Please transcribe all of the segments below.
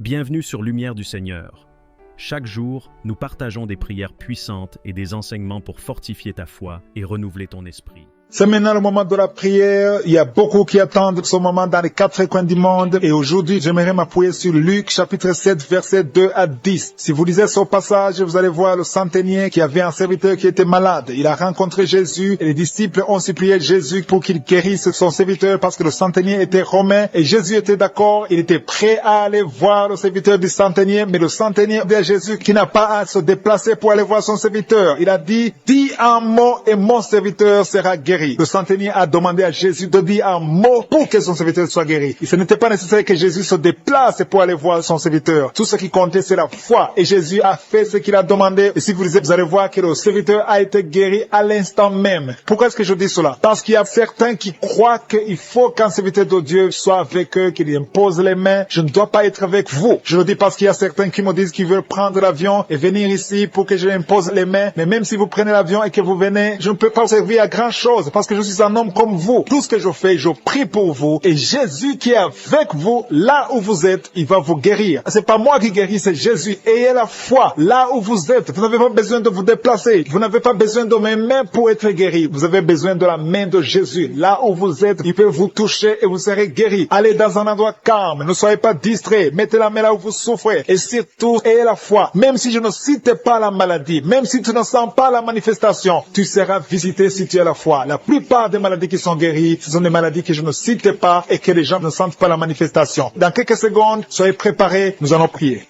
Bienvenue sur Lumière du Seigneur. Chaque jour, nous partageons des prières puissantes et des enseignements pour fortifier ta foi et renouveler ton esprit. C'est maintenant le moment de la prière. Il y a beaucoup qui attendent ce moment dans les quatre coins du monde. Et aujourd'hui, j'aimerais m'appuyer sur Luc, chapitre 7, versets 2 à 10. Si vous lisez ce passage, vous allez voir le centenier qui avait un serviteur qui était malade. Il a rencontré Jésus et les disciples ont supplié Jésus pour qu'il guérisse son serviteur parce que le centenier était romain et Jésus était d'accord. Il était prêt à aller voir le serviteur du centenier, mais le centenier dit à Jésus qu'il n'a pas à se déplacer pour aller voir son serviteur. Il a dit, dis un mot et mon serviteur sera guéri. Le centenier a demandé à Jésus de dire un mot pour que son serviteur soit guéri. Et ce n'était pas nécessaire que Jésus se déplace pour aller voir son serviteur. Tout ce qui comptait, c'est la foi. Et Jésus a fait ce qu'il a demandé. Et si vous lisez, vous allez voir que le serviteur a été guéri à l'instant même. Pourquoi est-ce que je dis cela? Parce qu'il y a certains qui croient qu'il faut qu'un serviteur de Dieu soit avec eux, qu'il impose les mains. Je ne dois pas être avec vous. Je le dis parce qu'il y a certains qui me disent qu'ils veulent prendre l'avion et venir ici pour que je leur impose les mains. Mais même si vous prenez l'avion et que vous venez, je ne peux pas vous servir à grand chose. Parce que je suis un homme comme vous. Tout ce que je fais, je prie pour vous. Et Jésus qui est avec vous, là où vous êtes, il va vous guérir. C'est pas moi qui guéris, c'est Jésus. Ayez la foi là où vous êtes. Vous n'avez pas besoin de vous déplacer. Vous n'avez pas besoin de mes mains pour être guéri. Vous avez besoin de la main de Jésus. Là où vous êtes, il peut vous toucher et vous serez guéri. Allez dans un endroit calme. Ne soyez pas distraits. Mettez la main là où vous souffrez. Et surtout, ayez la foi. Même si je ne cite pas la maladie, même si tu ne sens pas la manifestation, tu seras visité si tu as la foi. La plupart des maladies qui sont guéries, ce sont des maladies que je ne cite pas et que les gens ne sentent pas la manifestation. Dans quelques secondes, soyez préparés, nous allons prier.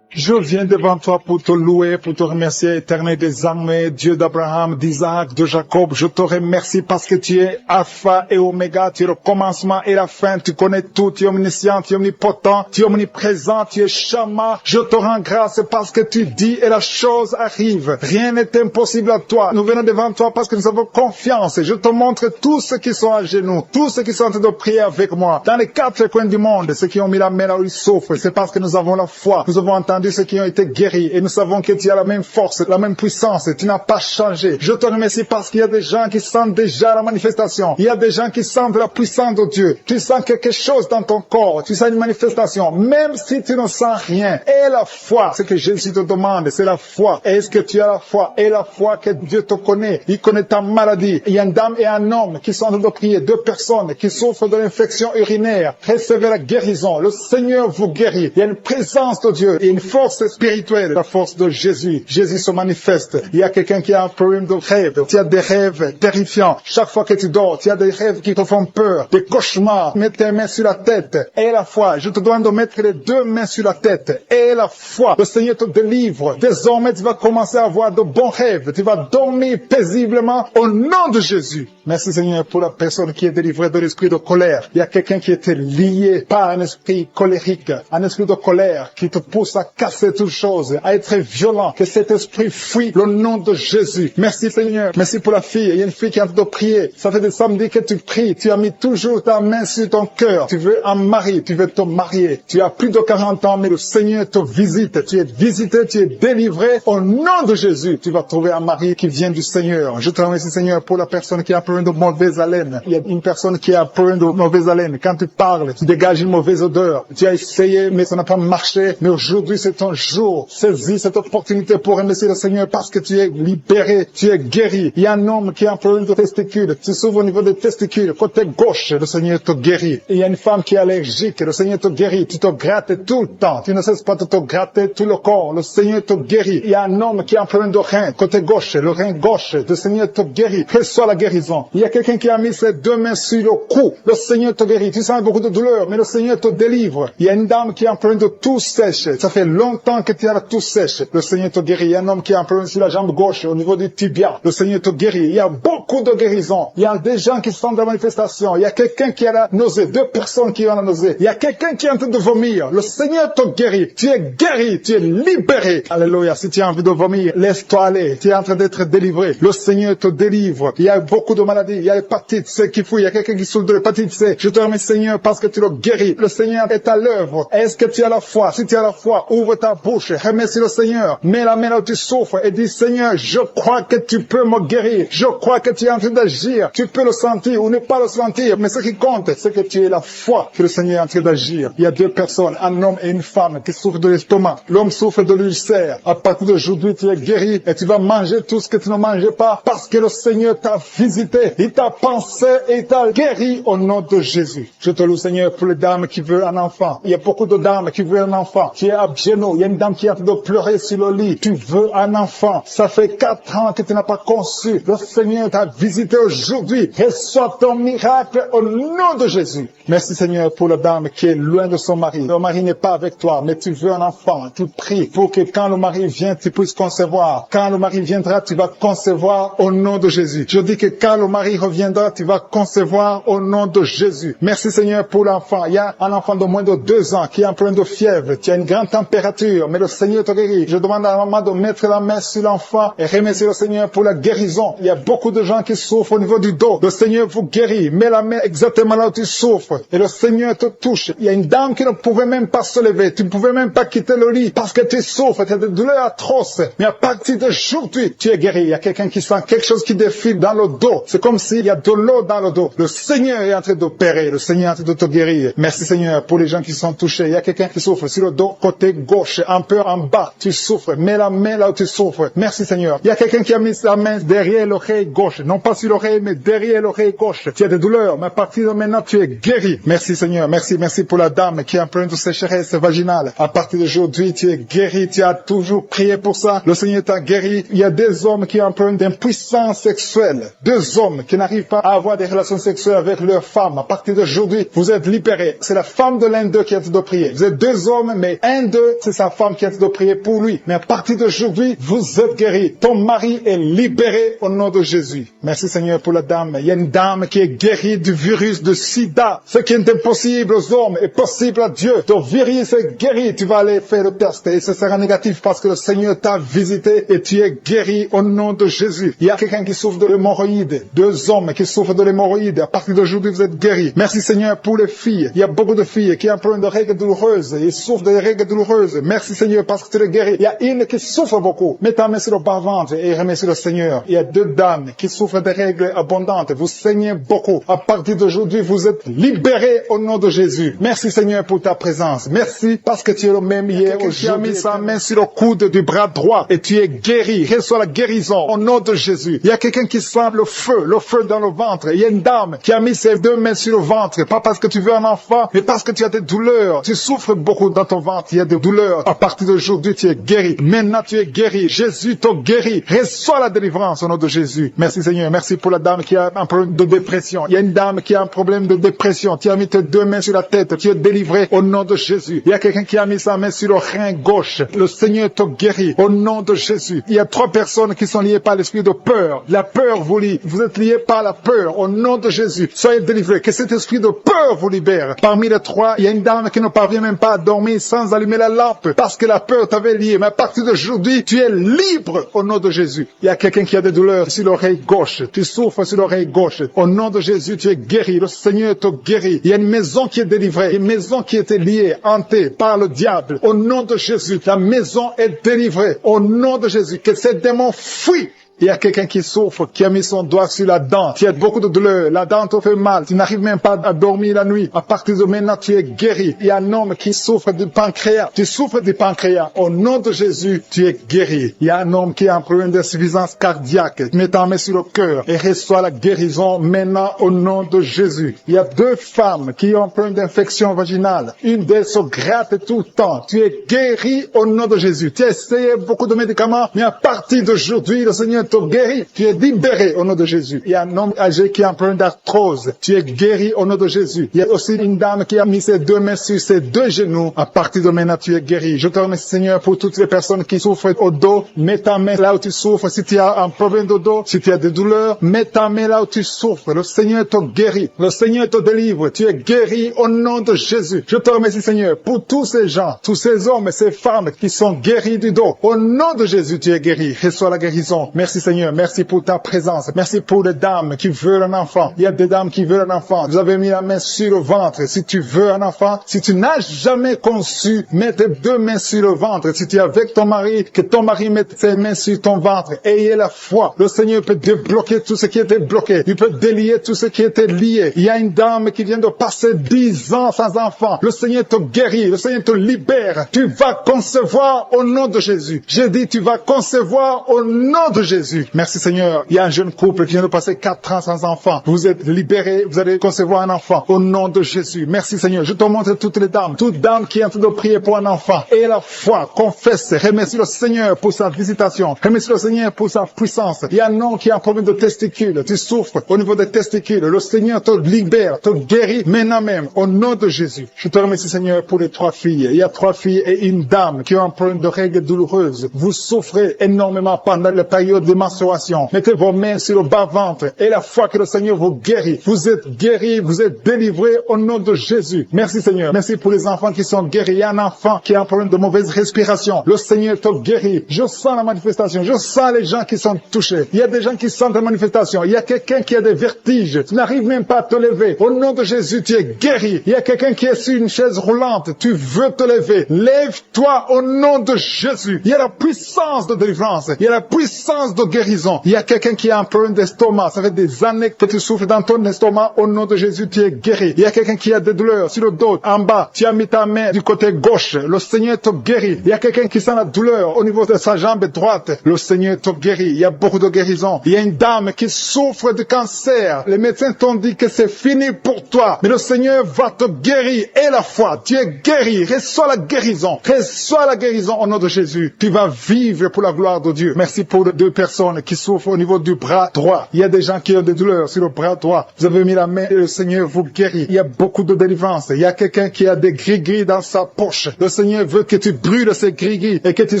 Je viens devant toi pour te louer, pour te remercier, éternel des armées, Dieu d'Abraham, d'Isaac, de Jacob. Je te remercie parce que tu es Alpha et Oméga, tu es le commencement et la fin, tu connais tout, tu es omniscient, tu es omnipotent, tu es omniprésent, tu es Shama. Je te rends grâce parce que tu dis et la chose arrive. Rien n'est impossible à toi. Nous venons devant toi parce que nous avons confiance. Je te montre tous ceux qui sont à genoux, tous ceux qui sont en train de prier avec moi. Dans les quatre coins du monde, ceux qui ont mis la main là où ils souffrent, c'est parce que nous avons la foi. Nous avons entendu ceux qui ont été guéris et nous savons que tu as la même force, la même puissance, tu n'as pas changé. Je te remercie parce qu'il y a des gens qui sentent déjà la manifestation. Il y a des gens qui sentent la puissance de Dieu. Tu sens quelque chose dans ton corps, tu sens une manifestation, même si tu ne sens rien. Et la foi, ce que Jésus te demande, c'est la foi. Est-ce que tu as la foi? Et la foi que Dieu te connaît. Il connaît ta maladie. Il y a une dame et un homme qui sont en train de prier, deux personnes qui souffrent de l'infection urinaire. Recevez la guérison. Le Seigneur vous guérit. Il y a une présence de Dieu et une force spirituelle, la force de Jésus. Jésus se manifeste. Il y a quelqu'un qui a un problème de rêve. Tu as des rêves terrifiants. Chaque fois que tu dors, tu as des rêves qui te font peur, des cauchemars. Mets tes mains sur la tête. Et la foi. Je te demande de mettre les deux mains sur la tête. Et la foi. Le Seigneur te délivre. Désormais, tu vas commencer à avoir de bons rêves. Tu vas dormir paisiblement au nom de Jésus. Merci Seigneur pour la personne qui est délivrée de l'esprit de colère. Il y a quelqu'un qui était lié par un esprit colérique, un esprit de colère qui te pousse à casser toute chose, à être violent. Que cet esprit fuit le nom de Jésus. Merci Seigneur. Merci pour la fille. Il y a une fille qui est en train de prier. Ça fait des samedis que tu pries. Tu as mis toujours ta main sur ton cœur. Tu veux un mari. Tu veux te marier. Tu as plus de 40 ans, mais le Seigneur te visite. Tu es visité, tu es délivré. Au nom de Jésus, tu vas trouver un mari qui vient du Seigneur. Je te remercie Seigneur pour la personne qui a un problème de mauvaise haleine. Il y a une personne qui a un problème de mauvaise haleine. Quand tu parles, tu dégages une mauvaise odeur. Tu as essayé, mais ça n'a pas marché. Mais aujourd'hui, c'est ton jour. Saisis cette opportunité pour remercier le Seigneur parce que tu es libéré, tu es guéri. Il y a un homme qui a un problème de testicules. Tu souffres au niveau des testicules. Côté gauche, le Seigneur te guérit. Il y a une femme qui est allergique. Le Seigneur te guérit. Tu te grattes tout le temps. Tu ne cesses pas de te gratter tout le corps. Le Seigneur te guérit. Il y a un homme qui a un problème de rein. Côté gauche, le rein gauche, le Seigneur te guérit. Reçois la guérison. Il y a quelqu'un qui a mis ses deux mains sur le cou. Le Seigneur te guérit. Tu sens beaucoup de douleur, mais le Seigneur te délivre. Il y a une dame qui a un problème de toux sèche. Ça fait longtemps que tu as la toux sèche. Le Seigneur te guérit. Il y a un homme qui a un problème sur la jambe gauche, au niveau du tibia. Le Seigneur te guérit. Il y a beaucoup de guérisons. Il y a des gens qui sont dans la manifestation. Il y a quelqu'un qui a la nausée. Deux personnes qui ont la nausée. Il y a quelqu'un qui est en train de vomir. Le Seigneur te guérit. Tu es guéri. Tu es libéré. Alléluia. Si tu as envie de vomir, laisse-toi aller. Tu es en train d'être délivré. Le Seigneur te délivre. Il y a beaucoup de maladie. Il y a l'hépatite C qui fouille. Il y a quelqu'un qui souffre de l'hépatite C. Je te remercie, Seigneur, parce que tu le guéris. Le Seigneur est à l'œuvre. Est-ce que tu as la foi? Si tu as la foi, ouvre ta bouche. Remercie le Seigneur. Mets la main là où tu souffres et dis, Seigneur, je crois que tu peux me guérir. Je crois que tu es en train d'agir. Tu peux le sentir ou ne pas le sentir. Mais ce qui compte, c'est que tu aies la foi que le Seigneur est en train d'agir. Il y a deux personnes, un homme et une femme, qui souffrent de l'estomac. L'homme souffre de l'ulcère. À partir d'aujourd'hui, tu es guéri et tu vas manger tout ce que tu ne mangeais pas parce que le Seigneur t'a visité. Il t'a pensé et il t'a guéri au nom de Jésus. Je te loue, Seigneur, pour les dames qui veulent un enfant. Il y a beaucoup de dames qui veulent un enfant. Tu es à genoux. Il y a une dame qui est en train de pleurer sur le lit. Tu veux un enfant. Ça fait 4 ans que tu n'as pas conçu. Le Seigneur t'a visité aujourd'hui. Reçois ton miracle au nom de Jésus. Merci, Seigneur, pour la dame qui est loin de son mari. Le mari n'est pas avec toi, mais tu veux un enfant. Tu pries pour que quand le mari vient, tu puisses concevoir. Quand le mari viendra, tu vas concevoir au nom de Jésus. Je dis que quand le mari reviendra, tu vas concevoir au nom de Jésus. Merci, Seigneur, pour l'enfant. Il y a un enfant de moins de 2 ans qui est en plein de fièvre. Tu as une grande température, mais le Seigneur te guérit. Je demande à la maman de mettre la main sur l'enfant et remercier le Seigneur pour la guérison. Il y a beaucoup de gens qui souffrent au niveau du dos. Le Seigneur vous guérit. Mets la main exactement là où tu souffres. Et le Seigneur te touche. Il y a une dame qui ne pouvait même pas se lever. Tu ne pouvais même pas quitter le lit parce que tu souffres. Tu as des douleurs atroces. Mais à partir d'aujourd'hui, tu es guéri. Il y a quelqu'un qui sent quelque chose qui défile dans le dos. C'est comme s'il y a de l'eau dans le dos. Le Seigneur est en train d'opérer. Le Seigneur est en train de te guérir. Merci, Seigneur, pour les gens qui sont touchés. Il y a quelqu'un qui souffre sur le dos, côté gauche, un peu en bas. Tu souffres. Mets la main là où tu souffres. Merci, Seigneur. Il y a quelqu'un qui a mis sa main derrière l'oreille gauche. Non pas sur l'oreille, mais derrière l'oreille gauche. Tu as des douleurs, mais à partir de maintenant, tu es guéri. Merci, Seigneur. Merci pour la dame qui est en plein de sécheresse vaginale. À partir d'aujourd'hui, tu es guéri. Tu as toujours prié pour ça. Le Seigneur t'a guéri. Il y a des hommes qui ont un problème d'impuissance sexuelle. 2 hommes qui n'arrivent pas à avoir des relations sexuelles avec leur femme. À partir d'aujourd'hui, vous êtes libérés. C'est la femme de l'un d'eux qui a de prier. Vous êtes 2 hommes, mais un d'eux, c'est sa femme qui a de prier pour lui. Mais à partir d'aujourd'hui, vous êtes guéris. Ton mari est libéré au nom de Jésus. Merci, Seigneur, pour la dame. Il y a une dame qui est guérie du virus de sida. Ce qui est impossible aux hommes est possible à Dieu. Ton virus est guéri. Tu vas aller faire le test et ce sera négatif parce que le Seigneur t'a visité et tu es guéri au nom de Jésus. Il y a quelqu'un qui souffre de l'hémorroïde. 2 hommes qui souffrent de l'hémorroïde. À partir d'aujourd'hui, vous êtes guéris. Merci, Seigneur, pour les filles. Il y a beaucoup de filles qui ont un problème de règles douloureuses. Ils souffrent de règles douloureuses. Merci, Seigneur, parce que tu les guéris. Il y a une qui souffre beaucoup. Mets ta main sur le bas-ventre et remercie le Seigneur. Il y a 2 dames qui souffrent de règles abondantes. Vous saignez beaucoup. À partir d'aujourd'hui, vous êtes libérés au nom de Jésus. Merci, Seigneur, pour ta présence. Merci parce que tu es le même hier. Tu as mis sa main sur le coude du bras droit et tu es guéri. Reçois la guérison au nom de Jésus. Il y a quelqu'un qui sent le feu dans le ventre. Il y a une dame qui a mis ses 2 mains sur le ventre. Pas parce que tu veux un enfant, mais parce que tu as des douleurs. Tu souffres beaucoup dans ton ventre. Il y a des douleurs. À partir d'aujourd'hui, tu es guéri. Maintenant, tu es guéri. Jésus t'a guéri. Reçois la délivrance au nom de Jésus. Merci, Seigneur. Merci pour la dame qui a un problème de dépression. Il y a une dame qui a un problème de dépression. Tu as mis tes 2 mains sur la tête. Tu es délivré au nom de Jésus. Il y a quelqu'un qui a mis sa main sur le rein gauche. Le Seigneur t'a guéri au nom de Jésus. Il y a 3 personnes qui sont liées par l'esprit de peur. La peur vous lie. Vous êtes liés par la peur au nom de Jésus. Soyez délivrés. Que cet esprit de peur vous libère. Parmi les 3, il y a une dame qui ne parvient même pas à dormir sans allumer la lampe parce que la peur t'avait lié. Mais à partir d'aujourd'hui, tu es libre au nom de Jésus. Il y a quelqu'un qui a des douleurs sur l'oreille gauche. Tu souffres sur l'oreille gauche. Au nom de Jésus, tu es guéri. Le Seigneur te guérit. Il y a une maison qui est délivrée. Une maison qui était liée, hantée par le diable. Au nom de Jésus, la maison est délivrée. Au nom de Jésus, que ces démons fuient. Il y a quelqu'un qui souffre, qui a mis son doigt sur la dent. Tu as beaucoup de douleur. La dent te fait mal. Tu n'arrives même pas à dormir la nuit. À partir de maintenant, tu es guéri. Il y a un homme qui souffre du pancréas. Tu souffres du pancréas. Au nom de Jésus, tu es guéri. Il y a un homme qui a un problème d'insuffisance cardiaque. Mets ta main sur le cœur et reçois la guérison maintenant au nom de Jésus. Il y a 2 femmes qui ont un problème d'infection vaginale. Une d'elles se gratte tout le temps. Tu es guéri au nom de Jésus. Tu as essayé beaucoup de médicaments, mais à partir d'aujourd'hui, le Seigneur te guérit. Tu es libéré au nom de Jésus. Il y a un homme âgé qui a un problème d'arthrose. Tu es guéri au nom de Jésus. Il y a aussi une dame qui a mis ses 2 mains sur ses 2 genoux. À partir de maintenant, tu es guéri. Je te remercie, Seigneur, pour toutes les personnes qui souffrent au dos. Mets ta main là où tu souffres. Si tu as un problème de dos, si tu as des douleurs, mets ta main là où tu souffres. Le Seigneur te guérit. Le Seigneur te délivre. Tu es guéri au nom de Jésus. Je te remercie, Seigneur, pour tous ces gens, tous ces hommes et ces femmes qui sont guéris du dos. Au nom de Jésus, tu es guéri. Reçois la guérison. Merci, Merci Seigneur, merci pour ta présence. Merci pour les dames qui veulent un enfant. Il y a des dames qui veulent un enfant. Vous avez mis la main sur le ventre. Si tu veux un enfant, si tu n'as jamais conçu, mets tes deux mains sur le ventre. Si tu es avec ton mari, que ton mari mette ses mains sur ton ventre. Ayez la foi. Le Seigneur peut débloquer tout ce qui était bloqué. Il peut délier tout ce qui était lié. Il y a une dame qui vient de passer 10 ans sans enfant. Le Seigneur te guérit. Le Seigneur te libère. Tu vas concevoir au nom de Jésus. J'ai dit, tu vas concevoir au nom de Jésus. Merci Seigneur. Il y a un jeune couple qui vient de passer 4 ans sans enfant. Vous êtes libérés. Vous allez concevoir un enfant au nom de Jésus. Merci Seigneur. Je te montre toutes les dames. Toute dame qui est en train de prier pour un enfant. Et la foi, confesse. Remercie le Seigneur pour sa visitation. Remercie le Seigneur pour sa puissance. Il y a un homme qui a un problème de testicules. Tu souffres au niveau des testicules. Le Seigneur te libère, te guérit maintenant même au nom de Jésus. Je te remercie Seigneur pour les 3 filles. Il y a 3 filles et une dame qui ont un problème de règles douloureuses. Vous souffrez énormément pendant la période de menstruation. Mettez vos mains sur le bas-ventre et la foi que le Seigneur vous guérit. Vous êtes guéris, vous êtes délivrés au nom de Jésus. Merci Seigneur. Merci pour les enfants qui sont guéris. Il y a un enfant qui a un problème de mauvaise respiration. Le Seigneur te guérit. Je sens la manifestation. Je sens les gens qui sont touchés. Il y a des gens qui sentent la manifestation. Il y a quelqu'un qui a des vertiges. Tu n'arrives même pas à te lever. Au nom de Jésus, tu es guéri. Il y a quelqu'un qui est sur une chaise roulante. Tu veux te lever. Lève-toi au nom de Jésus. Il y a la puissance de délivrance. Il y a la puissance de guérison. Il y a quelqu'un qui a un problème d'estomac. Ça fait des années que tu souffres dans ton estomac. Au nom de Jésus, tu es guéri. Il y a quelqu'un qui a des douleurs sur le dos, en bas. Tu as mis ta main du côté gauche. Le Seigneur te guérit. Il y a quelqu'un qui sent la douleur au niveau de sa jambe droite. Le Seigneur te guérit. Il y a beaucoup de guérison. Il y a une dame qui souffre de cancer. Les médecins t'ont dit que c'est fini pour toi. Mais le Seigneur va te guérir. Et la foi, tu es guéri. Reçois la guérison. Reçois la guérison au nom de Jésus. Tu vas vivre pour la gloire de Dieu. Merci pour les 2 personnes qui souffrent au niveau du bras droit. Il y a des gens qui ont des douleurs sur le bras droit. Vous avez mis la main et le Seigneur vous guérit. Il y a beaucoup de délivrance. Il y a quelqu'un qui a des gris-gris dans sa poche. Le Seigneur veut que tu brûles ces gris-gris et que tu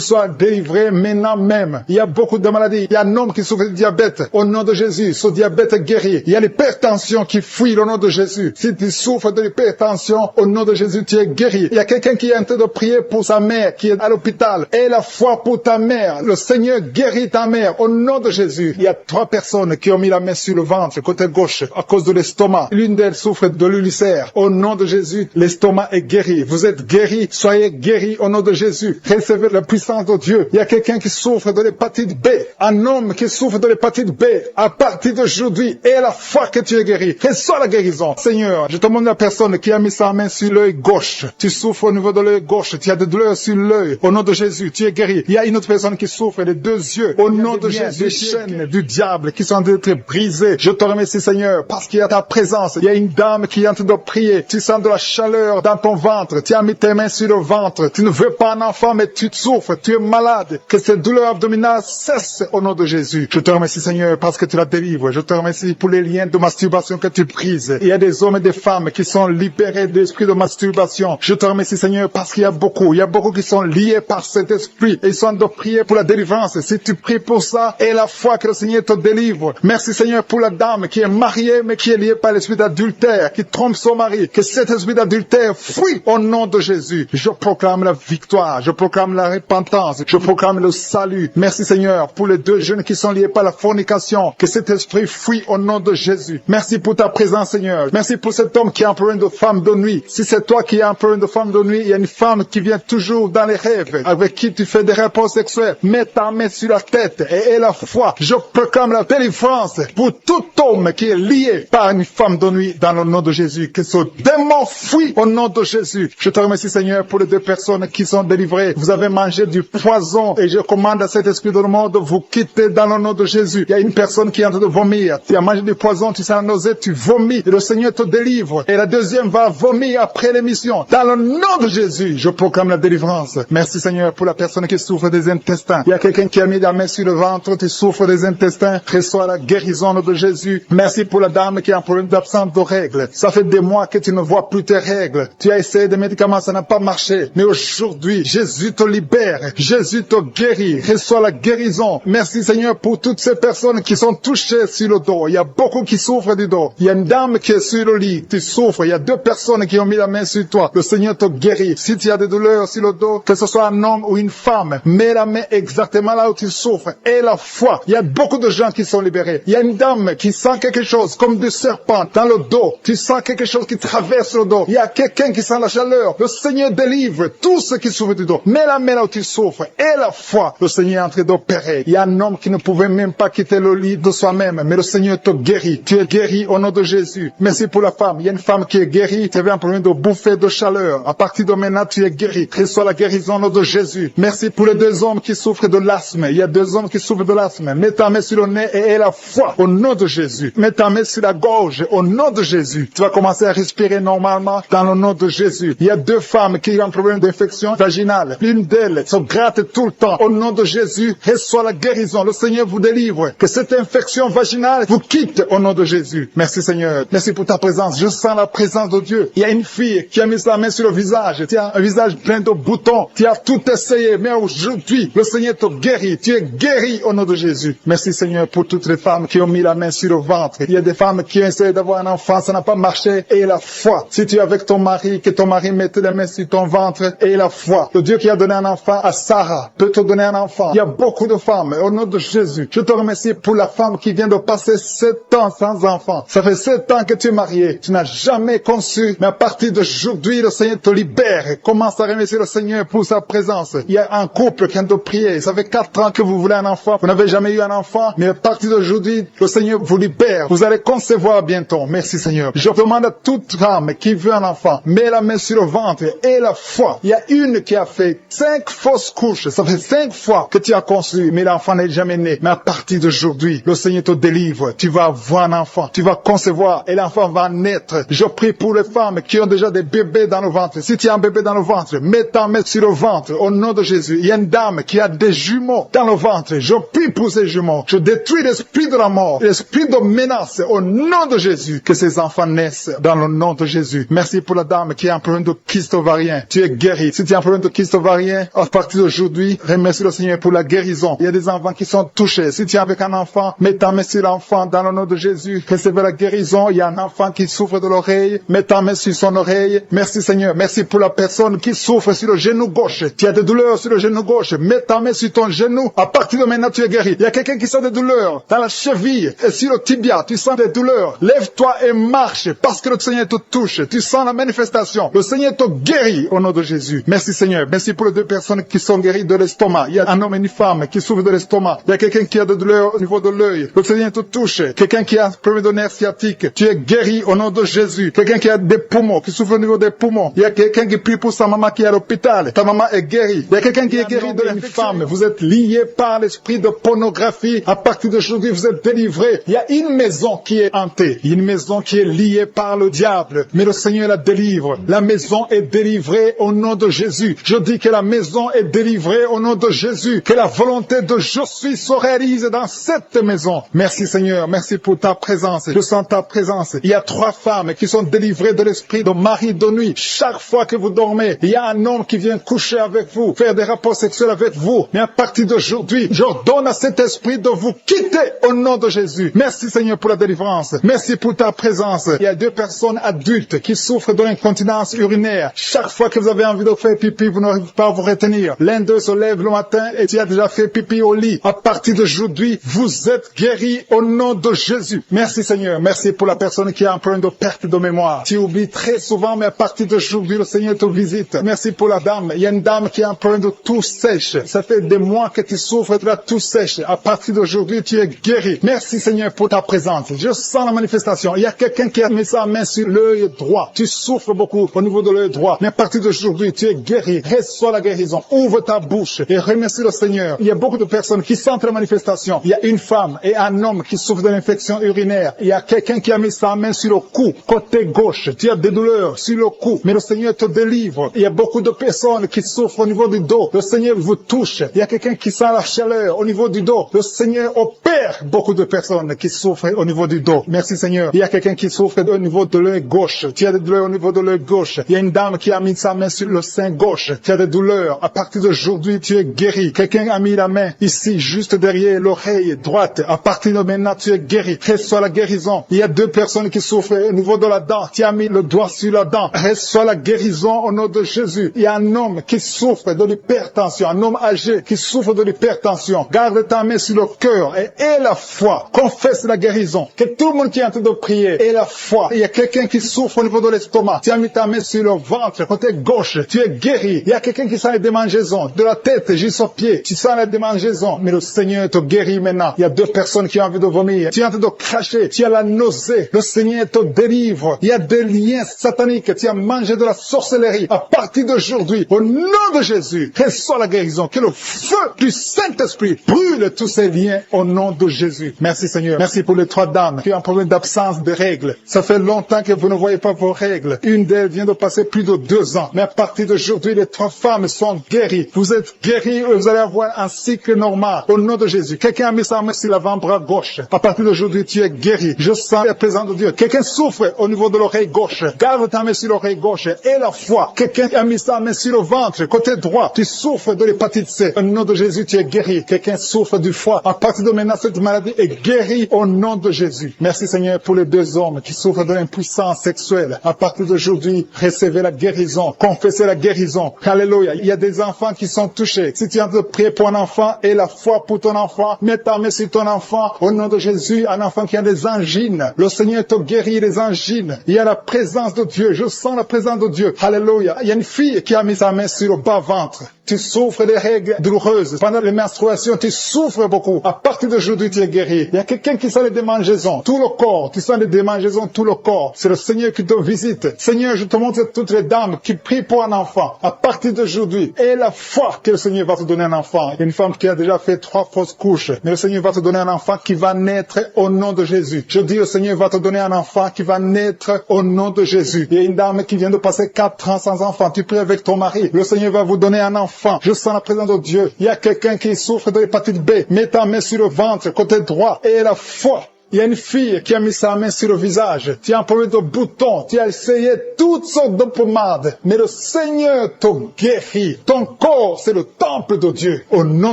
sois délivré maintenant même. Il y a beaucoup de maladies. Il y a un homme qui souffre de diabète. Au nom de Jésus, ce diabète est guéri. Il y a l'hypertension qui fuit au nom de Jésus. Si tu souffres de l'hypertension, au nom de Jésus, tu es guéri. Il y a quelqu'un qui est en train de prier pour sa mère qui est à l'hôpital. Et la foi pour ta mère. Le Seigneur guérit ta mère au nom de Jésus. Il y a 3 personnes qui ont mis la main sur le ventre, côté gauche, à cause de l'estomac. L'une d'elles souffre de l'ulcère. Au nom de Jésus, l'estomac est guéri. Vous êtes guéris. Soyez guéris au nom de Jésus. Recevez la puissance de Dieu. Il y a quelqu'un qui souffre de l'hépatite B. Un homme qui souffre de l'hépatite B. À partir d'aujourd'hui, et la foi que tu es guéri. Reçois la guérison. Seigneur, je te demande la personne qui a mis sa main sur l'œil gauche. Tu souffres au niveau de l'œil gauche. Tu as des douleurs sur l'œil. Au nom de Jésus, tu es guéri. Il y a une autre personne qui souffre des 2 yeux. Au nom de Jésus, les chaînes du diable qui sont en train d'être brisées. Je te remercie, Seigneur, parce qu'il y a ta présence. Il y a une dame qui est en train de prier. Tu sens de la chaleur dans ton ventre. Tu as mis tes mains sur le ventre. Tu ne veux pas un enfant, mais tu souffres. Tu es malade. Que cette douleur abdominale cesse au nom de Jésus. Je te remercie, Seigneur, parce que tu la délivres. Je te remercie pour les liens de masturbation que tu brises. Il y a des hommes et des femmes qui sont libérés de l'esprit de masturbation. Je te remercie, Seigneur, parce qu'il y a beaucoup qui sont liés par cet esprit. Et ils sont de prier pour la délivrance. Si tu pries pour ça, et la foi que le Seigneur te délivre. Merci, Seigneur, pour la dame qui est mariée, mais qui est liée par l'esprit d'adultère, qui trompe son mari. Que cet esprit d'adultère fuit au nom de Jésus. Je proclame la victoire. Je proclame la repentance. Je proclame le salut. Merci, Seigneur, pour les 2 jeunes qui sont liés par la fornication. Que cet esprit fuit au nom de Jésus. Merci pour ta présence, Seigneur. Merci pour cet homme qui a un problème de femme de nuit. Si c'est toi qui as un problème de femme de nuit, il y a une femme qui vient toujours dans les rêves, avec qui tu fais des rapports sexuels. Mets ta main sur la tête et la foi. Je proclame la délivrance pour tout homme qui est lié par une femme de nuit dans le nom de Jésus. Que ce démon fuit au nom de Jésus. Je te remercie, Seigneur, pour les 2 personnes qui sont délivrées. Vous avez mangé du poison et je commande à cet esprit de mort de vous quitter dans le nom de Jésus. Il y a une personne qui est en train de vomir. Tu as mangé du poison, tu sens la nausée, tu vomis et le Seigneur te délivre. Et la deuxième va vomir après l'émission. Dans le nom de Jésus, je proclame la délivrance. Merci, Seigneur, pour la personne qui souffre des intestins. Il y a quelqu'un qui a mis la main sur le ventre, tu souffres des intestins. Reçois la guérison de Jésus. Merci pour la dame qui a un problème d'absence de règles. Ça fait des mois que tu ne vois plus tes règles. Tu as essayé des médicaments, ça n'a pas marché. Mais aujourd'hui, Jésus te libère. Jésus te guérit. Reçois la guérison. Merci, Seigneur, pour toutes ces personnes qui sont touchées sur le dos. Il y a beaucoup qui souffrent du dos. Il y a une dame qui est sur le lit. Tu souffres. Il y a 2 personnes qui ont mis la main sur toi. Le Seigneur te guérit. Si tu as des douleurs sur le dos, que ce soit un homme ou une femme, mets la main exactement là où tu souffres. Et la foi. Il y a beaucoup de gens qui sont libérés. Il y a une dame qui sent quelque chose comme du serpent dans le dos. Tu sens quelque chose qui traverse le dos. Il y a quelqu'un qui sent la chaleur. Le Seigneur délivre tous ceux qui souffrent du dos. Mets la main là où tu souffres. Et la foi, le Seigneur est en train d'opérer. Il y a un homme qui ne pouvait même pas quitter le lit de soi-même, mais le Seigneur te guérit. Tu es guéri au nom de Jésus. Merci pour la femme. Il y a une femme qui est guérie. Tu avais un problème de bouffée de chaleur. À partir de maintenant, tu es guéri. Reçois la guérison au nom de Jésus. Merci pour les 2 hommes qui souffrent de l'asthme. Il y a 2 hommes qui souffrent de l'asthme. Mets ta main sur le nez et aie la foi au nom de Jésus. Mets ta main sur la gorge au nom de Jésus. Tu vas commencer à respirer normalement dans le nom de Jésus. Il y a 2 femmes qui ont un problème d'infection vaginale. L'une d'elles se gratte tout le temps. Au nom de Jésus, reçois la guérison. Le Seigneur vous délivre. Que cette infection vaginale vous quitte au nom de Jésus. Merci Seigneur. Merci pour ta présence. Je sens la présence de Dieu. Il y a une fille qui a mis sa main sur le visage. Tu as un visage plein de boutons. Tu as tout essayé. Mais aujourd'hui, le Seigneur te guérit. Tu es guéri au nom de Jésus. Merci Seigneur pour toutes les femmes qui ont mis la main sur le ventre. Il y a des femmes qui ont essayé d'avoir un enfant. Ça n'a pas marché. Et la foi. Si tu es avec ton mari, que ton mari mette les mains sur ton ventre. Et la foi. Le Dieu qui a donné un enfant à Sarah peut te donner un enfant. Il y a beaucoup de femmes. Au nom de Jésus. Je te remercie pour la femme qui vient de passer 7 ans sans enfant. Ça fait 7 ans que tu es marié. Tu n'as jamais conçu. Mais à partir d'aujourd'hui, le Seigneur te libère. Commence à remercier le Seigneur pour sa présence. Il y a un couple qui vient de prier. Ça fait 4 ans que vous voulez un enfant. Vous n'avez jamais eu un enfant. Mais à partir d'aujourd'hui, le Seigneur vous libère. Vous allez concevoir bientôt. Merci Seigneur. Je demande à toute femme qui veut un enfant, mets la main sur le ventre et la foi. Il y a une qui a fait 5 fausses couches. Ça fait 5 fois que tu as conçu, mais l'enfant n'est jamais né. Mais à partir d'aujourd'hui, le Seigneur te délivre. Tu vas avoir un enfant. Tu vas concevoir et l'enfant va naître. Je prie pour les femmes qui ont déjà des bébés dans le ventre. Si tu as un bébé dans le ventre, mets ta main sur le ventre au nom de Jésus. Il y a une dame qui a des jumeaux dans le ventre. Je prie pour ces jumeaux. Je détruis l'esprit de la mort, l'esprit de menace au nom de Jésus. Que ces enfants naissent dans le nom de Jésus. Merci pour la dame qui a un problème de kyste ovarien. Tu es guéri. Si tu as un problème de kyste ovarien, à partir d'aujourd'hui, remercie le Seigneur pour la guérison. Il y a des enfants qui sont touchés. Si tu es avec un enfant, mets ta main sur l'enfant dans le nom de Jésus. Recevez la guérison. Il y a un enfant qui souffre de l'oreille. Mets ta main sur son oreille. Merci Seigneur. Merci pour la personne qui souffre sur le genou gauche. Tu as des douleurs sur le genou gauche. Mets ta main sur ton genou. À partir de maintenant, tu es guéri. Il y a quelqu'un qui sent des douleurs dans la cheville et sur le tibia. Tu sens des douleurs. Lève-toi et marche parce que le Seigneur te touche. Tu sens la manifestation. Le Seigneur te guérit au nom de Jésus. Merci Seigneur. Merci pour les 2 personnes qui sont guéries de l'estomac. Il y a un homme et une femme qui souffrent de l'estomac. Il y a quelqu'un qui a des douleurs au niveau de l'œil. Le Seigneur te touche. Quelqu'un qui a un problème de nerf sciatique. Tu es guéri au nom de Jésus. Quelqu'un qui a des poumons, qui souffre au niveau des poumons. Il y a quelqu'un qui prie pour sa maman qui est à l'hôpital. Ta maman est guérie. Il y a quelqu'un qui est guéri de une femme. Vous êtes lié par l'esprit de pornographie. À partir d'aujourd'hui, vous êtes délivré. Il y a une maison qui est hantée. Il y a une maison qui est liée par le diable. Mais le Seigneur la délivre. La maison est délivrée au nom de Jésus. Je dis que la maison est délivrée au nom de Jésus. Que la volonté de je suis se réalise dans cette maison. Merci Seigneur. Merci pour ta présence. Je sens ta présence. Il y a 3 femmes qui sont délivrées de l'esprit de mari de nuit. Chaque fois que vous dormez, il y a un homme qui vient coucher avec vous, faire des rapports sexuels avec vous. Mais à partir d'aujourd'hui, j'ordonne à cet esprit de vous quitter au nom de Jésus. Merci Seigneur pour la délivrance. Merci pour ta présence. Il y a 2 personnes adultes qui souffrent de l'incontinence urinaire. Chaque fois que vous avez envie de faire pipi, vous n'arrivez pas à vous retenir. L'un d'eux se lève le matin et tu as déjà fait pipi au lit. À partir d'aujourd'hui, vous êtes guéris au nom de Jésus. Merci Seigneur. Merci pour la personne qui a un problème de perte de mémoire. Tu oublies très souvent, mais à partir d'aujourd'hui, le Seigneur te visite. Merci pour la dame. Il y a une dame qui a un problème de toux sèche. Ça fait des mois que tu souffres de la toux sèche. À partir d'aujourd'hui, tu es guéri. Merci Seigneur pour ta présence. Je sens la manifestation. Il y a quelqu'un qui a mis sa main sur l'œil droit. Tu souffres beaucoup au niveau de l'œil droit. Mais à partir d'aujourd'hui, tu es guéri. Reçois la guérison. Ouvre ta bouche et remercie le Seigneur. Il y a beaucoup de personnes qui sentent la manifestation. Il y a une femme et un homme qui souffrent de l'infection urinaire. Il y a quelqu'un qui a mis sa main sur le cou, côté gauche. Tu as des douleurs sur le cou, mais le Seigneur te délivre. Il y a beaucoup de personnes qui souffrent au niveau du dos. Le Seigneur vous touche. Il y a quelqu'un qui sent la chaleur au niveau du dos. Le Seigneur opère beaucoup de personnes qui souffrent au niveau du dos. Merci Seigneur. Il y a quelqu'un qui souffre au niveau de l'œil gauche. Tu as des douleurs au niveau de l'œil gauche. Il y a une dame qui a mis sa main sur le sein gauche. Tu as des douleurs. À partir d'aujourd'hui, tu es guéri. Quelqu'un a mis la main ici, juste derrière l'oreille droite. À partir de maintenant, tu es guéri. Reçois la guérison. Il y a 2 personnes qui souffrent au niveau de la dent. Tu as mis le doigt sur la dent. Reçois la guérison au nom de Jésus. Il y a un homme qui souffre de l'hypertension. Un homme âgé qui souffre de l'hypertension. Garde ta main sur le cœur et aie la foi. Confesse la guérison. Que tout le monde qui est en train de prier ait la foi. Il y a quelqu'un qui souffre au niveau de l'estomac. Tu as mis ta main sur le ventre, côté gauche. Tu es guéri. Il y a quelqu'un qui sent les démangeaisons. De la tête jusqu'aux pieds. Tu sens les démangeaisons. Mais le Seigneur te guérit maintenant. Il y a 2 personnes qui ont envie de vomir. Tu es en train de cracher. Tu as la nausée. Le Seigneur te délivre. Il y a des liens sataniques. Tu as mangé de la sorcellerie. À partir d'aujourd'hui, au nom de Jésus, reçois la guérison. Que le feu du Saint-Esprit brûle tous ces liens au nom de Jésus. Merci Seigneur. Merci pour les 3 dames qui ont un problème d'absence de règles. Ça fait longtemps que vous ne voyez pas vos règles. Une d'elles vient de passer plus de 2 ans. Mais à partir d'aujourd'hui, les 3 femmes sont guéries. Vous êtes guéries et vous allez avoir un cycle normal. Au nom de Jésus. Quelqu'un a mis sa main sur l'avant-bras gauche. À partir d'aujourd'hui, tu es guéri. Je sens la présence de Dieu. Quelqu'un souffre au niveau de l'oreille gauche. Garde ta main sur l'oreille gauche et la foi. Quelqu'un a mis sa main sur le ventre, côté droit. Tu souffres de l'hépatite C. Au nom de Jésus, tu es guéri. Quelqu'un souffre du foie. À partir de maintenant, cette maladie est guérie au nom de Jésus. Merci Seigneur pour les 2 hommes qui souffrent de l'impuissance sexuelle. À partir d'aujourd'hui, recevez la guérison. Confessez la guérison. Alléluia. Il y a des enfants qui sont touchés. Si tu es en train de prier pour un enfant et la foi pour ton enfant, mets ta main sur ton enfant. Au nom de Jésus, un enfant qui a des angines. Le Seigneur te guérit des angines. Il y a la présence de Dieu. Je sens la présence de Dieu. Alléluia. Il y a une fille qui a mis sa main sur le bas-ventre. Tu souffres des règles douloureuses. Pendant les menstruations, tu souffres beaucoup. À partir d'aujourd'hui, tu es guéri. Il y a quelqu'un qui sent les démangeaisons. Tout le corps. Tu sens les démangeaisons, tout le corps. C'est le Seigneur qui te visite. Seigneur, je te montre toutes les dames qui prient pour un enfant. À partir d'aujourd'hui, aie la foi que le Seigneur va te donner un enfant. Il y a une femme qui a déjà fait 3 fausses couches. Mais le Seigneur va te donner un enfant qui va naître au nom de Jésus. Je dis, le Seigneur va te donner un enfant qui va naître au nom de Jésus. Il y a une dame qui vient de passer 4 ans sans enfant. Tu pries avec ton mari. Le Seigneur va vous donner un enfant. Je sens la présence de Dieu. Il y a quelqu'un qui souffre de l'hépatite B. Mets ta main sur le ventre, côté droit, et la foi. Il y a une fille qui a mis sa main sur le visage. Tu as un problème de boutons. Tu as essayé toutes sortes de pommades. Mais le Seigneur te guérit. Ton corps, c'est le temple de Dieu. Au nom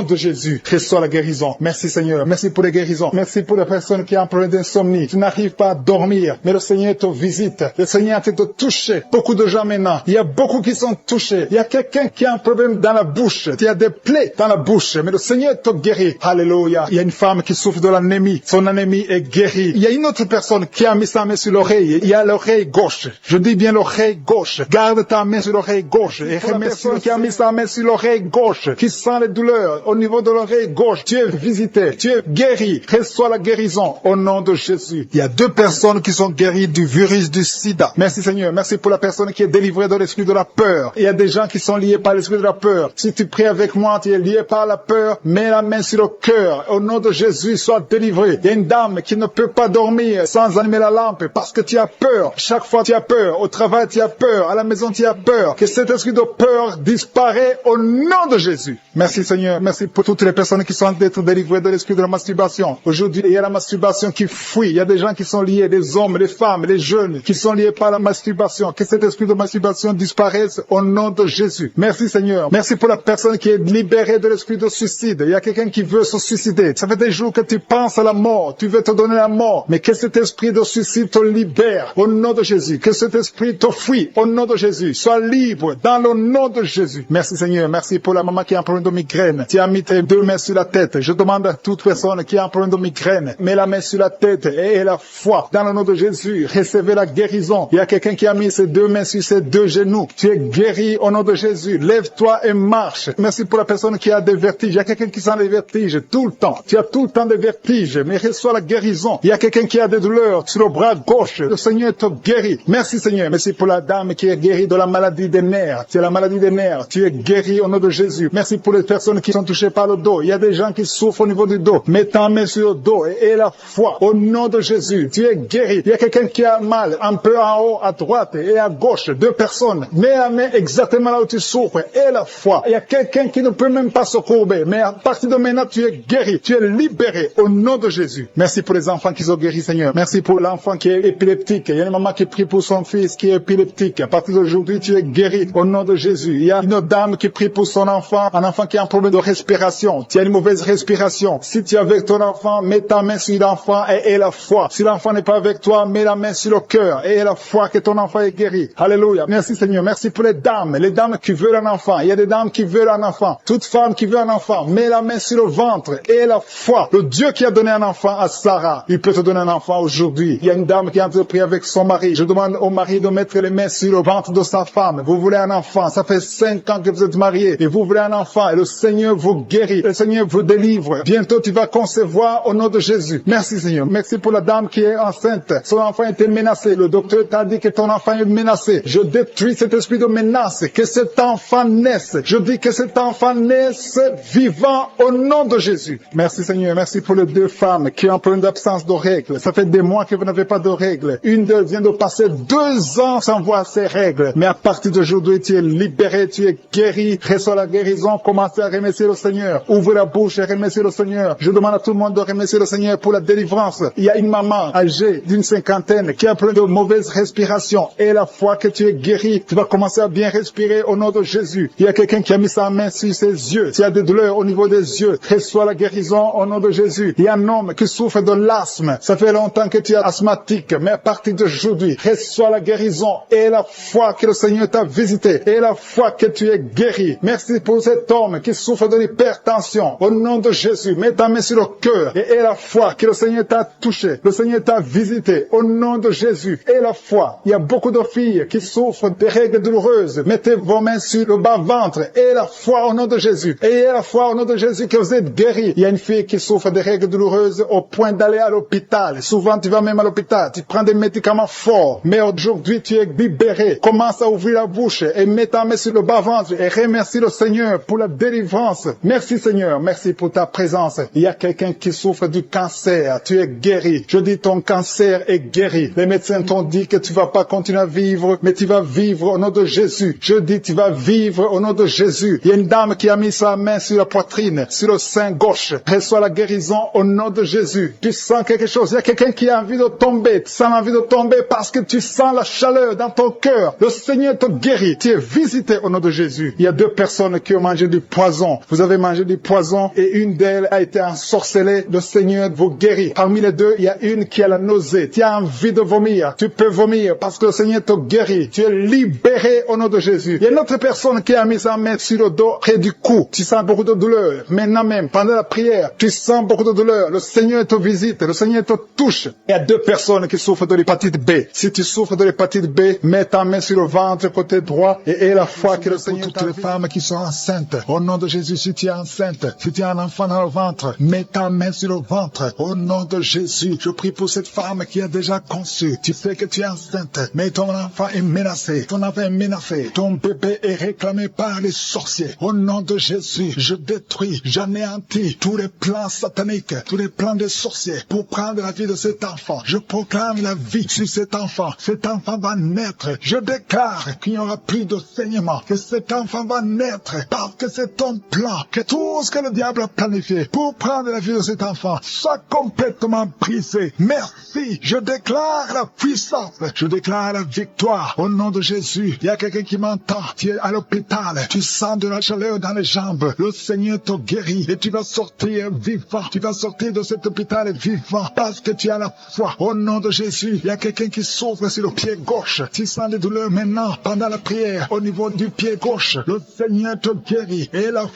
de Jésus, reçois la guérison. Merci Seigneur. Merci pour les guérisons. Merci pour les personnes qui ont un problème d'insomnie. Tu n'arrives pas à dormir. Mais le Seigneur te visite. Le Seigneur te touche. Beaucoup de gens maintenant. Il y a beaucoup qui sont touchés. Il y a quelqu'un qui a un problème dans la bouche. Tu as des plaies dans la bouche. Mais le Seigneur te guérit. Alléluia. Il y a une femme qui souffre de l'anémie. Son anémie est guéri. Il y a une autre personne qui a mis sa main sur l'oreille. Il y a l'oreille gauche. Je dis bien l'oreille gauche. Garde ta main sur l'oreille gauche. Et remercie qui a mis sa main sur l'oreille gauche, qui sent les douleurs au niveau de l'oreille gauche. Tu es visité. Tu es guéri. Reçois la guérison au nom de Jésus. Il y a 2 personnes qui sont guéries du virus du sida. Merci Seigneur. Merci pour la personne qui est délivrée de l'esprit de la peur. Il y a des gens qui sont liés par l'esprit de la peur. Si tu pries avec moi, tu es lié par la peur. Mets la main sur le cœur. Au nom de Jésus, sois délivré. Il y a une dame qui ne peut pas dormir sans allumer la lampe parce que tu as peur. Chaque fois tu as peur. Au travail tu as peur. À la maison tu as peur. Que cet esprit de peur disparaît au nom de Jésus. Merci Seigneur. Merci pour toutes les personnes qui sont d'être délivrées de l'esprit de la masturbation. Aujourd'hui, il y a la masturbation qui fuit. Il y a des gens qui sont liés, des hommes, des femmes, des jeunes qui sont liés par la masturbation. Que cet esprit de masturbation disparaisse au nom de Jésus. Merci Seigneur. Merci pour la personne qui est libérée de l'esprit de suicide. Il y a quelqu'un qui veut se suicider. Ça fait des jours que tu penses à la mort. Tu veux te donner la mort. Mais que cet esprit de suicide te libère au nom de Jésus. Que cet esprit te fuit au nom de Jésus. Sois libre dans le nom de Jésus. Merci Seigneur. Merci pour la maman qui a un problème de migraine. Tu as mis tes 2 mains sur la tête. Je demande à toute personne qui a un problème de migraine, mets la main sur la tête et la foi. Dans le nom de Jésus, recevez la guérison. Il y a quelqu'un qui a mis ses 2 mains sur ses 2 genoux. Tu es guéri au nom de Jésus. Lève-toi et marche. Merci pour la personne qui a des vertiges. Il y a quelqu'un qui sent les vertiges tout le temps. Tu as tout le temps des vertiges, mais reçois la guérison. Il y a quelqu'un qui a des douleurs sur le bras gauche. Le Seigneur te guérit. Merci Seigneur. Merci pour la dame qui est guérie de la maladie des nerfs. C'est la maladie des nerfs. Tu es guéri au nom de Jésus. Merci pour les personnes qui sont touchées par le dos. Il y a des gens qui souffrent au niveau du dos. Mets ta main sur le dos et la foi au nom de Jésus. Tu es guéri. Il y a quelqu'un qui a mal un peu en haut, à droite et à gauche. 2 personnes. Mets la main exactement là où tu souffres et la foi. Il y a quelqu'un qui ne peut même pas se courber. Mais à partir de maintenant, tu es guéri. Tu es libéré au nom de Jésus. Merci pour les les enfants qui sont guéris, Seigneur. Merci pour l'enfant qui est épileptique. Il y a une maman qui prie pour son fils qui est épileptique. À partir d'aujourd'hui, tu es guéri au nom de Jésus. Il y a une autre dame qui prie pour son enfant, un enfant qui a un problème de respiration. Tu as une mauvaise respiration. Si tu es avec ton enfant, mets ta main sur l'enfant et aie la foi. Si l'enfant n'est pas avec toi, mets la main sur le cœur et aie la foi que ton enfant est guéri. Alléluia. Merci Seigneur. Merci pour les dames qui veulent un enfant. Il y a des dames qui veulent un enfant. Toute femme qui veut un enfant, mets la main sur le ventre et la foi. Le Dieu qui a donné un enfant à Sarah, il peut te donner un enfant aujourd'hui. Il y a une dame qui a entrepris avec son mari. Je demande au mari de mettre les mains sur le ventre de sa femme. Vous voulez un enfant. Ça fait 5 ans que vous êtes mariés et vous voulez un enfant et le Seigneur vous guérit. Le Seigneur vous délivre. Bientôt tu vas concevoir au nom de Jésus. Merci Seigneur. Merci pour la dame qui est enceinte. Son enfant était menacé. Le docteur t'a dit que ton enfant est menacé. Je détruis cet esprit de menace. Que cet enfant naisse. Je dis que cet enfant naisse vivant au nom de Jésus. Merci Seigneur. Merci pour les 2 femmes qui ont un problème d'absence de règles. Ça fait des mois que vous n'avez pas de règles. Une d'elles vient de passer 2 ans sans voir ses règles. Mais à partir d'aujourd'hui, tu es libéré, tu es guéri. Reçois la guérison. Commencez à remercier le Seigneur. Ouvre la bouche et remerciez le Seigneur. Je demande à tout le monde de remercier le Seigneur pour la délivrance. Il y a une maman âgée d'une 50aine qui a plein de mauvaise respiration. Et la fois que tu es guéri, tu vas commencer à bien respirer au nom de Jésus. Il y a quelqu'un qui a mis sa main sur ses yeux. S'il y a des douleurs au niveau des yeux, reçois la guérison au nom de Jésus. Il y a un homme qui souffre de l'asthme. Ça fait longtemps que tu es asthmatique, mais à partir d'aujourd'hui, reçois la guérison et la foi que le Seigneur t'a visité et la foi que tu es guéri. Merci pour cet homme qui souffre de l'hypertension. Au nom de Jésus, mets ta main sur le cœur et la foi que le Seigneur t'a touché. Le Seigneur t'a visité. Au nom de Jésus, et la foi. Il y a beaucoup de filles qui souffrent de règles douloureuses. Mettez vos mains sur le bas-ventre et la foi au nom de Jésus. Et la foi au nom de Jésus que vous êtes guéris. Il y a une fille qui souffre de règles douloureuses au point d'aller à l'hôpital. Souvent, tu vas même à l'hôpital. Tu prends des médicaments forts. Mais aujourd'hui, tu es libéré. Commence à ouvrir la bouche et mets ta main sur le bas-ventre et remercie le Seigneur pour la délivrance. Merci Seigneur. Merci pour ta présence. Il y a quelqu'un qui souffre du cancer. Tu es guéri. Je dis ton cancer est guéri. Les médecins t'ont dit que tu vas pas continuer à vivre, mais tu vas vivre au nom de Jésus. Je dis tu vas vivre au nom de Jésus. Il y a une dame qui a mis sa main sur la poitrine, sur le sein gauche. Reçois la guérison au nom de Jésus. Tu sens quelque chose. Il y a quelqu'un qui a envie de tomber. Tu sens l'envie de tomber parce que tu sens la chaleur dans ton cœur. Le Seigneur te guérit. Tu es visité au nom de Jésus. Il y a 2 personnes qui ont mangé du poison. Vous avez mangé du poison et une d'elles a été ensorcelée. Le Seigneur vous guérit. Parmi les 2, il y a une qui a la nausée. Tu as envie de vomir. Tu peux vomir parce que le Seigneur te guérit. Tu es libéré au nom de Jésus. Il y a une autre personne qui a mis sa main sur le dos près du cou. Tu sens beaucoup de douleur. Maintenant même, pendant la prière, tu sens beaucoup de douleur. Le Seigneur te visite. Le Seigneur te touche. Il y a 2 personnes qui souffrent de l'hépatite B. Si tu souffres de l'hépatite B, mets ta main sur le ventre côté droit et aie la foi que le Seigneur t'a. Toutes les femmes qui sont enceintes, au nom de Jésus, si tu es enceinte, si tu as un enfant dans le ventre, mets ta main sur le ventre. Au nom de Jésus, je prie pour cette femme qui a déjà conçu. Tu sais que tu es enceinte, mais ton enfant est menacé. Ton enfant est menacé. Ton bébé est réclamé par les sorciers. Au nom de Jésus, je détruis, j'anéantis tous les plans sataniques, tous les plans des sorciers pour prendre la vie de cet enfant. Je proclame la vie sur cet enfant. Cet enfant va naître. Je déclare qu'il n'y aura plus de saignement, que cet enfant va naître parce que c'est ton plan, que tout ce que le diable a planifié pour prendre la vie de cet enfant soit complètement brisé. Merci. Je déclare la puissance. Je déclare la victoire au nom de Jésus. Il y a quelqu'un qui m'entend. Tu es à l'hôpital. Tu sens de la chaleur dans les jambes. Le Seigneur te guérit et tu vas sortir vivant. Tu vas sortir de cet hôpital vivant parce que tu as la foi. Au nom de Jésus, il y a quelqu'un qui souffre sur le pied gauche. Tu sens des douleurs maintenant pendant la prière au niveau du pied gauche. Le Seigneur te guérit. Et la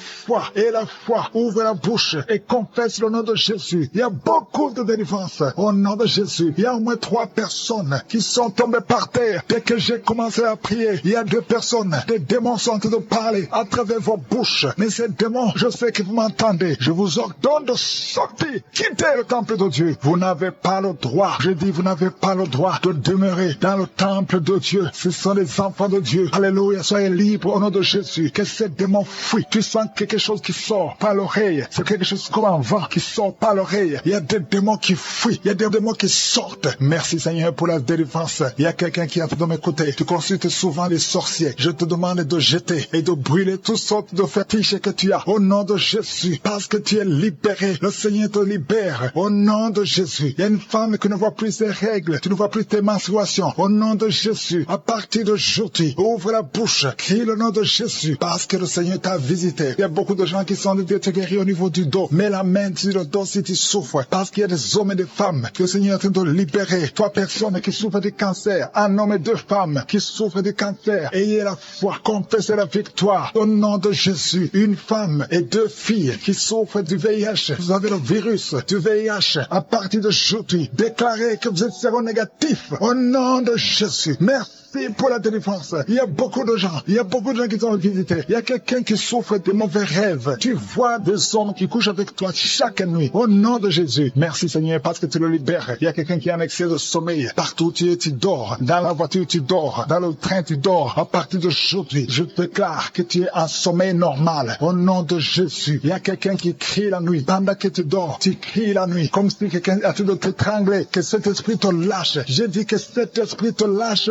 foi, ouvre la bouche et confesse le nom de Jésus. Il y a beaucoup de délivrance au nom de Jésus. Il y a au moins 3 personnes qui sont tombées par terre dès que j'ai commencé à prier. Il y a 2 personnes, des démons sont en train de parler à travers vos bouches. Mais ces démons, je sais que vous m'entendez. Je vous ordonne de sortir, quitter le temple de Dieu. Vous n'avez pas le droit, je dis vous n'avez pas le droit de demeurer dans le temple de Dieu. Ce sont les enfants de Dieu. Alléluia, soyez libres au nom de Jésus. Que ces démons fuient. Tu sens quelque chose qui sort par l'oreille. C'est quelque chose comme un vent qui sort par l'oreille. Il y a des démons qui fuient. Il y a des démons qui sortent. Merci Seigneur pour la délivrance. Il y a quelqu'un qui est en train de m'écouter. Tu consultes souvent les sorciers. Je te demande de jeter et de brûler toutes sortes de fétiches que tu as au nom de Jésus. Parce que tu es libéré. Le Seigneur te libère. Au nom nom de Jésus. Il y a une femme qui ne voit plus ses règles, tu ne vois plus tes menstruations. Au nom de Jésus, à partir d'aujourd'hui, ouvre la bouche, crie le nom de Jésus, parce que le Seigneur t'a visité. Il y a beaucoup de gens qui sont de Dieu te guérir au niveau du dos. Mets la main sur le dos si tu souffres, parce qu'il y a des hommes et des femmes que le Seigneur est en train de libérer. Toi, personne qui souffre du cancer, un homme et deux femmes qui souffrent du cancer, ayez la foi, confessez la victoire. Au nom de Jésus, une femme et deux filles qui souffrent du VIH, vous avez le virus du VIH, à partir d'aujourd'hui, déclarez que vous êtes séronégatif. Au nom de Jésus, merci pour la délivrance. Il y a beaucoup de gens qui sont visités. Il y a quelqu'un qui souffre de mauvais rêves. Tu vois des hommes qui couchent avec toi chaque nuit. Au nom de Jésus, merci Seigneur parce que tu le libères. Il y a quelqu'un qui a un excès de sommeil. Partout tu dors. Dans la voiture tu dors. Dans le train tu dors. À partir d'aujourd'hui, je déclare que tu es en sommeil normal. Au nom de Jésus, il y a quelqu'un qui crie la nuit. Pendant que tu dors, tu cries la nuit. Comme si quelqu'un a tout de t'étrangler. Que cet esprit te lâche. Je dis que cet esprit te lâche.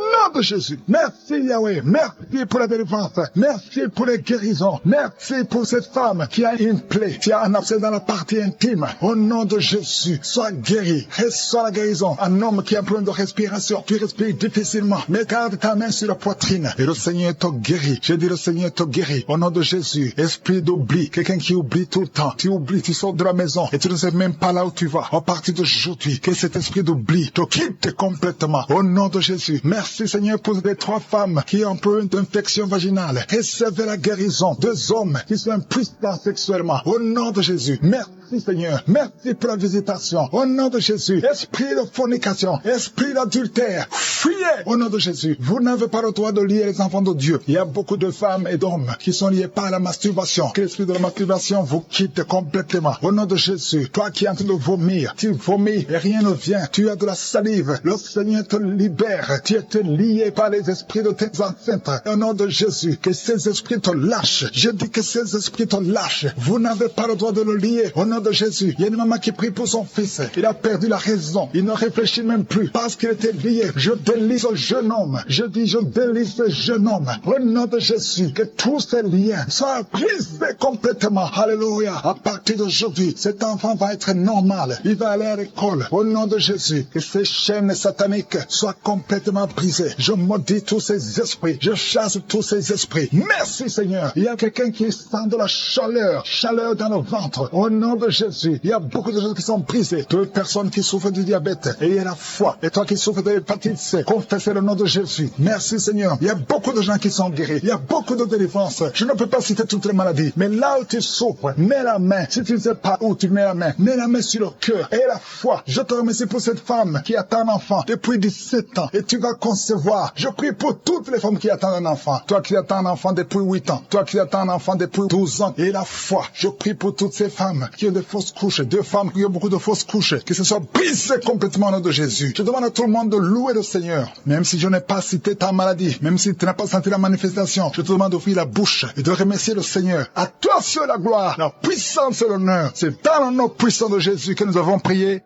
Nom de Jésus. Merci Yahweh. Merci pour la délivrance. Merci pour les guérisons. Merci pour cette femme qui a une plaie, qui a un abcès dans la partie intime. Au nom de Jésus, sois guéri. Reçois la guérison. Un homme qui a un problème de respiration. Tu respires difficilement. Mais garde ta main sur la poitrine. Et le Seigneur te guérit. Je dis le Seigneur te guérit. Au nom de Jésus. Esprit d'oubli. Quelqu'un qui oublie tout le temps. Tu oublies, tu sors de la maison et tu ne sais même pas là où tu vas. À partir d'aujourd'hui, que cet esprit d'oubli te quitte complètement. Au nom de Jésus. Merci Seigneur pour les 3 femmes qui ont un peu d'infection vaginale. Recevez la guérison. 2 hommes qui sont impuissants sexuellement. Au nom de Jésus. Merci Seigneur. Merci pour la visitation. Au nom de Jésus. Esprit de fornication. Esprit d'adultère. Fuyez. Au nom de Jésus. Vous n'avez pas le droit de lier les enfants de Dieu. Il y a beaucoup de femmes et d'hommes qui sont liés par la masturbation. Que l'esprit de la masturbation vous quitte complètement. Au nom de Jésus. Toi qui es en train de vomir. Tu vomis et rien ne vient. Tu as de la salive. Le Seigneur te libère. Tu es lié par les esprits de tes ancêtres. Au nom de Jésus. Que ces esprits te lâchent. Je dis que ces esprits te lâchent. Vous n'avez pas le droit de le lier. Au nom de Jésus. Il y a une maman qui prie pour son fils. Il a perdu la raison. Il ne réfléchit même plus parce qu'il était lié. Je délie ce jeune homme. Je dis, je délie ce jeune homme. Au nom de Jésus. Que tous ces liens soient brisés complètement. Alléluia. À partir d'aujourd'hui, cet enfant va être normal. Il va aller à l'école. Au nom de Jésus. Que ces chaînes sataniques soient complètement brisées. Je maudis tous ces esprits. Je chasse tous ces esprits. Merci Seigneur. Il y a quelqu'un qui sent de la chaleur. Chaleur dans le ventre. Au nom de Jésus. Il y a beaucoup de gens qui sont brisés. 2 personnes qui souffrent du diabète. Et il y a la foi. Et toi qui souffres de l'hépatite C. Confessez le nom de Jésus. Merci Seigneur. Il y a beaucoup de gens qui sont guéris. Il y a beaucoup de délivrance. Je ne peux pas citer toutes les maladies. Mais là où tu souffres, mets la main. Si tu ne sais pas où tu mets la main, mets la main sur le cœur. Et la foi. Je te remercie pour cette femme qui attend un enfant depuis 17 ans. Et tu vas concevoir. Je prie pour toutes les femmes qui attendent un enfant. Toi qui attends un enfant depuis 8 ans. Toi qui attends un enfant depuis 12 ans. Et la foi. Je prie pour toutes ces femmes qui ont des fausses couches. 2 femmes qui ont beaucoup de fausses couches. Que ce soit brisé complètement au nom de Jésus. Je demande à tout le monde de louer le Seigneur. Même si je n'ai pas cité ta maladie. Même si tu n'as pas senti la manifestation. Je te demande d'ouvrir la bouche et de remercier le Seigneur. À toi seul la gloire, la puissance et l'honneur. C'est dans le nom puissant de Jésus que nous avons prié.